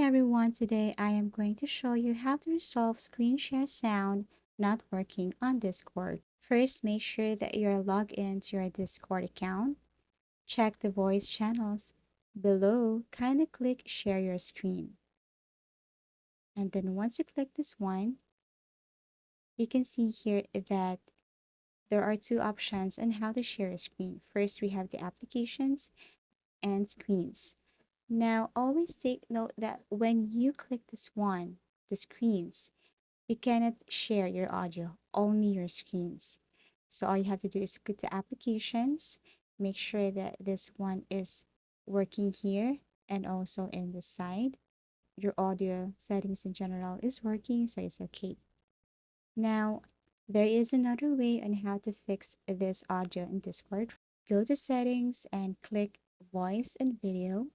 everyone, today I am going to show you how to resolve screen share sound not working on Discord. First, make sure that you're logged into your Discord account. Check the voice channels. Below, kindly click share your screen. And then once you click this one, you can see here that there are two options on how to share a screen. First, we have the applications and screens. Now, always take note that when you click this one, the screens, you cannot share your audio, only your screens. So all you have to do is click the applications, make sure that this one is working here and also in the side. Your audio settings in general is working, so it's okay. Now, there is another way on how to fix this audio in Discord. Go to settings and click voice and video.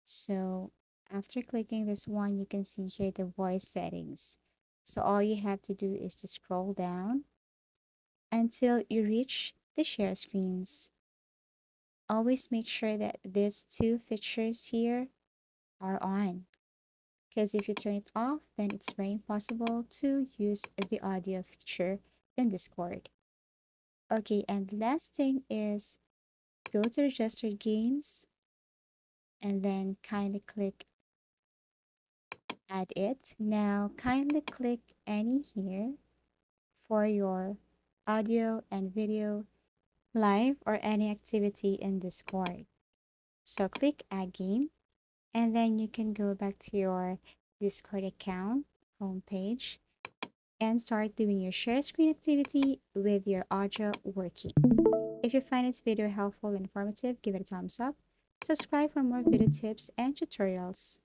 So after clicking this one, you can see here the voice settings. So all you have to do is to scroll down until you reach the share screens. Always make sure that these two features here are on. Because if you turn it off, then it's very impossible to use the audio feature in Discord. Okay, and last thing is go to register games and then kindly click add it. Now kindly click any here for your audio and video live or any activity in Discord. So click add game and then you can go back to your Discord account homepage and start doing your share screen activity with your audio working. If you find this video helpful and informative, give it a thumbs up. Subscribe for more video tips and tutorials.